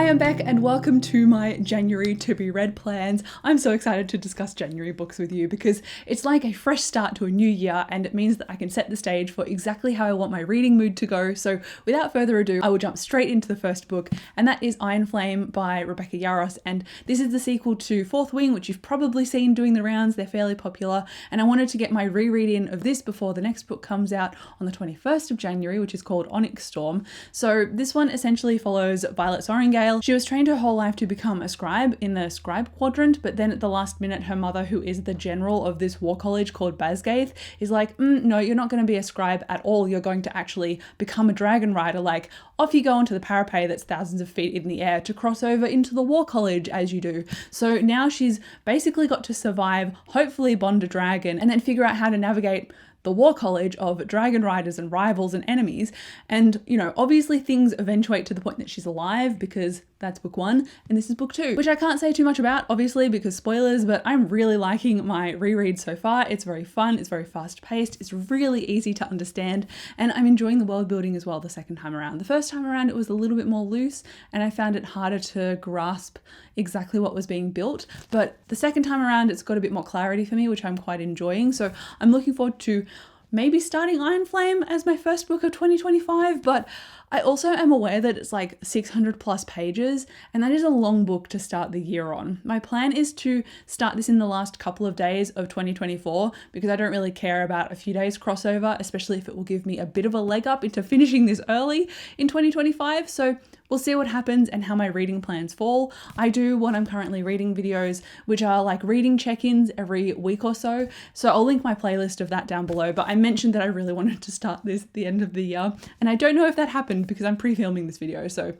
Hi, I'm Beck and welcome to my January to be read plans. I'm so excited to discuss January books with you because it's like a fresh start to a new year and it means that I can set the stage for exactly how I want my reading mood to go. So without further ado, I will jump straight into the first book, and that is Iron Flame by Rebecca Yarros, and this is the sequel to Fourth Wing, which you've probably seen doing the rounds. They're fairly popular, and I wanted to get my reread in of this before the next book comes out on the 21st of January, which is called Onyx Storm. So this one essentially follows Violet Sorrengail. She was trained her whole life to become a scribe in the scribe quadrant, but then at the last minute, her mother, who is the general of this war college called Basgaith, is like, no, you're not going to be a scribe at all. You're going to actually become a dragon rider. Like, off you go onto the parapet that's thousands of feet in the air to cross over into the war college as you do. So now she's basically got to survive, hopefully bond a dragon, and then figure out how to navigate the war college of dragon riders and rivals and enemies. And, you know, obviously things eventuate to the point that she's alive, because that's book one, and this is book two, which I can't say too much about, obviously, because spoilers, but I'm really liking my reread so far. It's very fun, it's very fast paced, it's really easy to understand, and I'm enjoying the world building as well the second time around. The first time around it was a little bit more loose, and I found it harder to grasp exactly what was being built, but the second time around it's got a bit more clarity for me, which I'm quite enjoying. So I'm looking forward to maybe starting Iron Flame as my first book of 2025, but I also am aware that it's like 600 plus pages, and that is a long book to start the year on. My plan is to start this in the last couple of days of 2024 because I don't really care about a few days crossover, especially if it will give me a bit of a leg up into finishing this early in 2025. So we'll see what happens and how my reading plans fall. I do what I'm currently reading videos, which are like reading check-ins every week or so. So I'll link my playlist of that down below, but I mentioned that I really wanted to start this at the end of the year, and I don't know if that happened because I'm pre-filming this video, so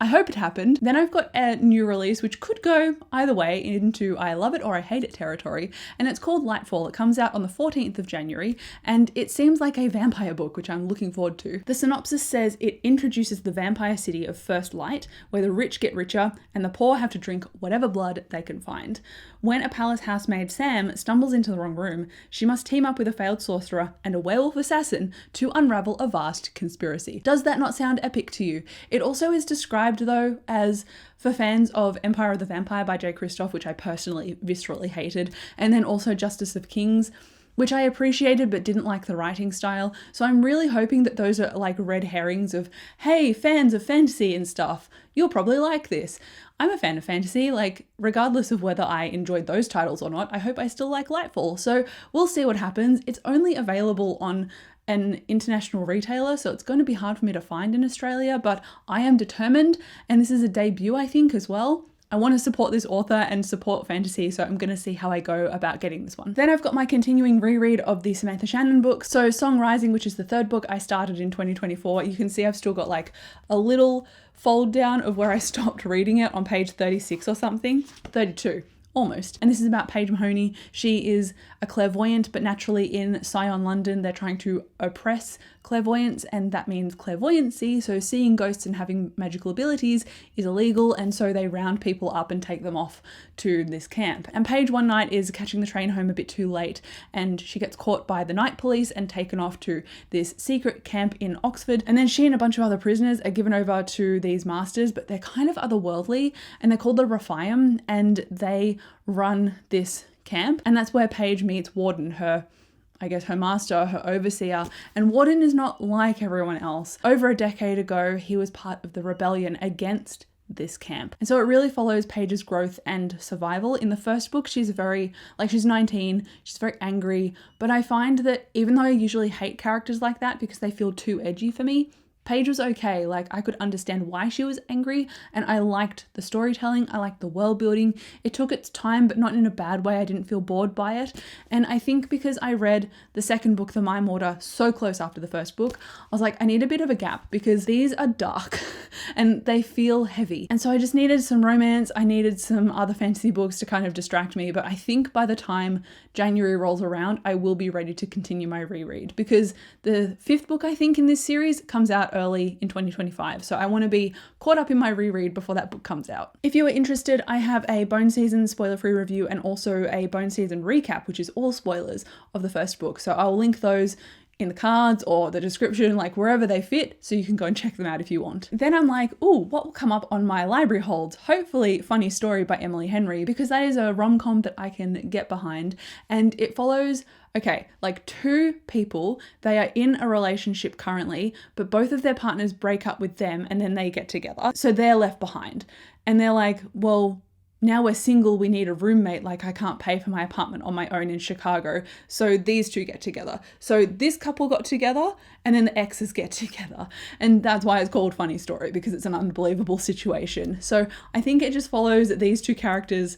I hope it happened. Then I've got a new release which could go either way into I love it or I hate it territory, and it's called Lightfall. It comes out on the 14th of January, and it seems like a vampire book, which I'm looking forward to. The synopsis says it introduces the vampire city of First Light, where the rich get richer and the poor have to drink whatever blood they can find. When a palace housemaid, Sam, stumbles into the wrong room, she must team up with a failed sorcerer and a werewolf assassin to unravel a vast conspiracy. Does that not sound epic to you? It also is described, though, as for fans of Empire of the Vampire by J. Kristoff, which I personally viscerally hated, and then also Justice of Kings, which I appreciated but didn't like the writing style. So I'm really hoping that those are like red herrings of, hey, fans of fantasy and stuff, you'll probably like this. I'm a fan of fantasy, like regardless of whether I enjoyed those titles or not, I hope I still like Lightfall. So we'll see what happens. It's only available on an international retailer, so it's going to be hard for me to find in Australia, but I am determined, and this is a debut, I think, as well. I want to support this author and support fantasy, so I'm going to see how I go about getting this one. Then I've got my continuing reread of the Samantha Shannon book. So Song Rising, which is the third book I started in 2024, you can see I've still got like a little fold down of where I stopped reading it on page 36 or something, 32. Almost. And this is about Paige Mahoney. She is a clairvoyant, but naturally in Scion, London, they're trying to oppress clairvoyance, and that means clairvoyancy. So seeing ghosts and having magical abilities is illegal, and so they round people up and take them off to this camp. And Paige one night is catching the train home a bit too late, and she gets caught by the night police and taken off to this secret camp in Oxford. And then she and a bunch of other prisoners are given over to these masters, but they're kind of otherworldly, and they're called the Rephiam, and they run this camp. And that's where Paige meets Warden, her master, her overseer. And Warden is not like everyone else. Over a decade ago, he was part of the rebellion against this camp. And so it really follows Paige's growth and survival. In the first book, she's 19, she's very angry, but I find that even though I usually hate characters like that because they feel too edgy for me, Paige was okay. Like, I could understand why she was angry, and I liked the storytelling, I liked the world building. It took its time, but not in a bad way. I didn't feel bored by it. And I think because I read the second book, The Mime Order, so close after the first book, I was like, I need a bit of a gap because these are dark and they feel heavy. And so I just needed some romance. I needed some other fantasy books to kind of distract me. But I think by the time January rolls around, I will be ready to continue my reread, because the fifth book, I think, in this series comes out early in 2025. So I want to be caught up in my reread before that book comes out. If you are interested, I have a Bone Season spoiler-free review and also a Bone Season recap, which is all spoilers of the first book. So I'll link those in the cards or the description, like wherever they fit, so you can go and check them out if you want. Then I'm like, ooh, what will come up on my library holds? Hopefully Funny Story by Emily Henry, because that is a rom-com that I can get behind, and it follows like two people. They are in a relationship currently, but both of their partners break up with them and then they get together. So they're left behind. And they're like, well, now we're single, we need a roommate, like I can't pay for my apartment on my own in Chicago. So these two get together. So this couple got together and then the exes get together. And that's why it's called Funny Story, because it's an unbelievable situation. So I think it just follows these two characters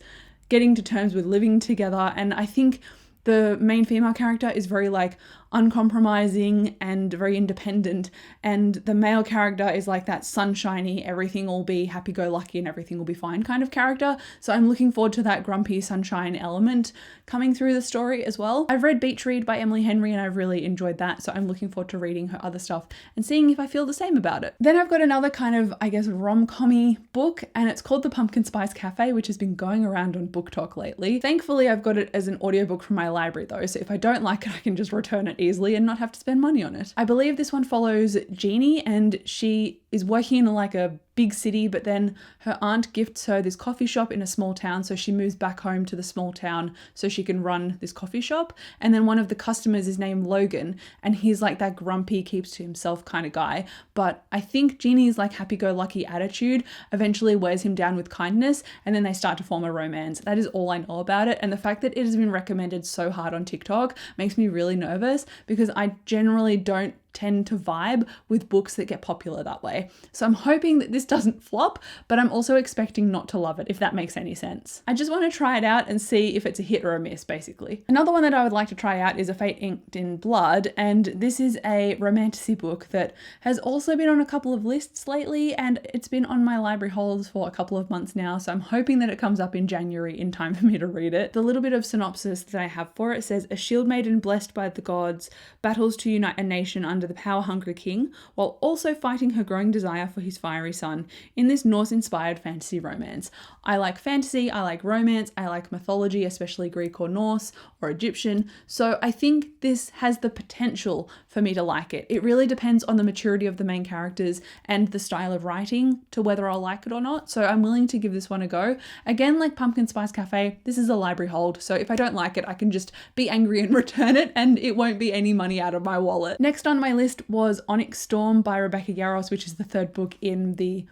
getting to terms with living together. And I think the main female character is very like uncompromising and very independent, and the male character is like that sunshiny, everything will be happy-go-lucky and everything will be fine kind of character. So I'm looking forward to that grumpy sunshine element coming through the story as well. I've read Beach Read by Emily Henry and I've really enjoyed that, so I'm looking forward to reading her other stuff and seeing if I feel the same about it. Then I've got another kind of, I guess, rom-com-y book, and it's called The Pumpkin Spice Cafe, which has been going around on Book Talk lately. Thankfully I've got it as an audiobook from my library though, so if I don't like it I can just return it easily and not have to spend money on it. I believe this one follows Jeannie, and she is working in like a big city, but then her aunt gifts her this coffee shop in a small town, so she moves back home to the small town so she can run this coffee shop. And then one of the customers is named Logan, and he's like that grumpy, keeps to himself kind of guy, but I think Jeannie's like happy-go-lucky attitude eventually wears him down with kindness, and then they start to form a romance. That is all I know about it, and the fact that it has been recommended so hard on TikTok makes me really nervous, because I generally don't tend to vibe with books that get popular that way. So I'm hoping that this doesn't flop, but I'm also expecting not to love it, if that makes any sense. I just want to try it out and see if it's a hit or a miss, basically. Another one that I would like to try out is A Fate Inked in Blood, and this is a romantasy book that has also been on a couple of lists lately, and it's been on my library holds for a couple of months now, so I'm hoping that it comes up in January in time for me to read it. The little bit of synopsis that I have for it says, a shield maiden blessed by the gods battles to unite a nation under the power-hungry king, while also fighting her growing desire for his fiery son in this Norse-inspired fantasy romance. I like fantasy, I like romance, I like mythology, especially Greek or Norse or Egyptian, so I think this has the potential for me to like it. It really depends on the maturity of the main characters and the style of writing to whether I'll like it or not, so I'm willing to give this one a go. Again, like Pumpkin Spice Cafe, this is a library hold, so if I don't like it, I can just be angry and return it, and it won't be any money out of my wallet. Next on my list was Onyx Storm by Rebecca Yarros, which is the third book in the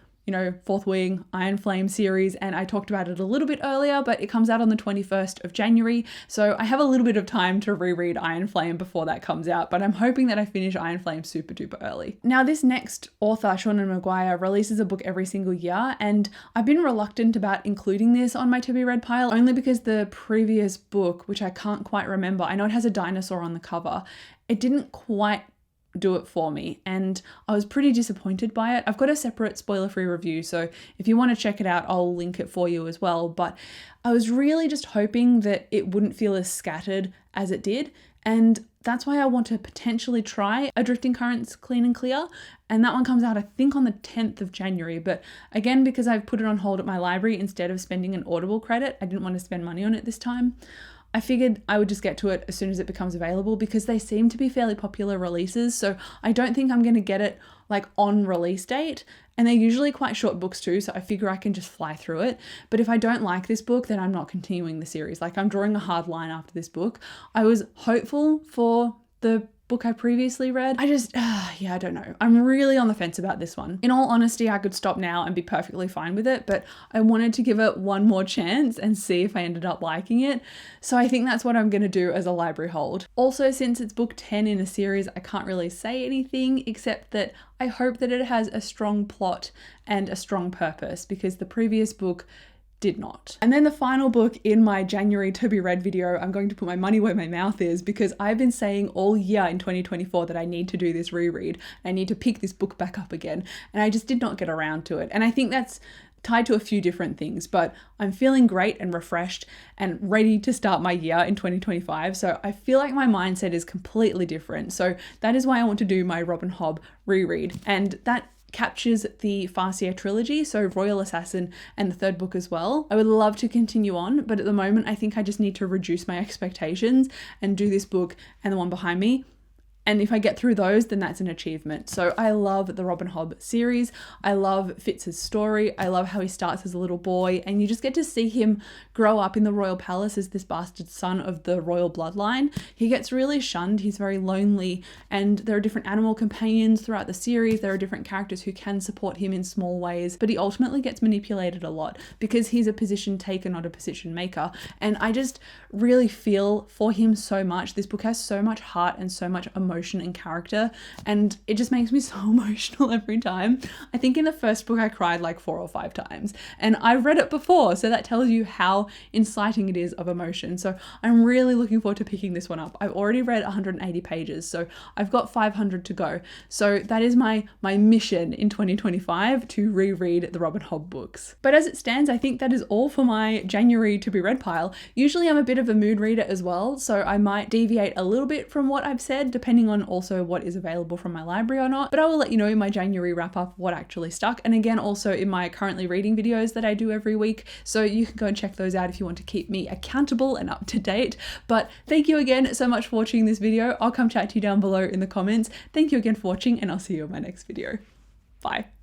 Fourth Wing Iron Flame series, and I talked about it a little bit earlier, but it comes out on the 21st of January, so I have a little bit of time to reread Iron Flame before that comes out, but I'm hoping that I finish Iron Flame super duper early. Now, this next author, Seanan McGuire, releases a book every single year, and I've been reluctant about including this on my to be read pile, only because the previous book, which I can't quite remember, I know it has a dinosaur on the cover, it didn't quite do it for me, and I was pretty disappointed by it. I've got a separate spoiler-free review, so if you want to check it out, I'll link it for you as well, but I was really just hoping that it wouldn't feel as scattered as it did, and that's why I want to potentially try A Drifting Currents Clean and Clear, and that one comes out I think on the 10th of January, but again, because I've put it on hold at my library instead of spending an Audible credit, I didn't want to spend money on it this time. I figured I would just get to it as soon as it becomes available, because they seem to be fairly popular releases, so I don't think I'm going to get it like on release date, and they're usually quite short books too, so I figure I can just fly through it. But if I don't like this book, then I'm not continuing the series. Like, I'm drawing a hard line after this book. I was hopeful for the book I previously read. I don't know. I'm really on the fence about this one. In all honesty, I could stop now and be perfectly fine with it, but I wanted to give it one more chance and see if I ended up liking it. So I think that's what I'm going to do as a library hold. Also, since it's book 10 in a series, I can't really say anything except that I hope that it has a strong plot and a strong purpose, because the previous book did not. And then the final book in my January to be read video, I'm going to put my money where my mouth is, because I've been saying all year in 2024 that I need to do this reread. I need to pick this book back up again, and I just did not get around to it. And I think that's tied to a few different things, but I'm feeling great and refreshed and ready to start my year in 2025. So I feel like my mindset is completely different. So that is why I want to do my Robin Hobb reread, and that captures the Farseer trilogy, so Royal Assassin and the third book as well. I would love to continue on, but at the moment I think I just need to reduce my expectations and do this book and the one behind me And if I get through those, then that's an achievement. So I love the Robin Hobb series. I love Fitz's story. I love how he starts as a little boy and you just get to see him grow up in the royal palace as this bastard son of the royal bloodline. He gets really shunned. He's very lonely, and there are different animal companions throughout the series. There are different characters who can support him in small ways, but he ultimately gets manipulated a lot because he's a position taker, not a position maker. And I just really feel for him so much. This book has so much heart and so much emotion and character, and it just makes me so emotional every time. I think in the first book I cried like 4 or 5 times, and I've read it before, so that tells you how inciting it is of emotion. So I'm really looking forward to picking this one up. I've already read 180 pages, so I've got 500 to go. So that is my mission in 2025, to reread the Robin Hobb books. But as it stands, I think that is all for my January to be read pile. Usually I'm a bit of a mood reader as well, so I might deviate a little bit from what I've said, depending on also what is available from my library or not. But I will let you know in my January wrap up what actually stuck, and again also in my currently reading videos that I do every week, so you can go and check those out if you want to keep me accountable and up to date. But thank you again so much for watching this video. I'll come chat to you down below in the comments. Thank you again for watching, and I'll see you in my next video. Bye.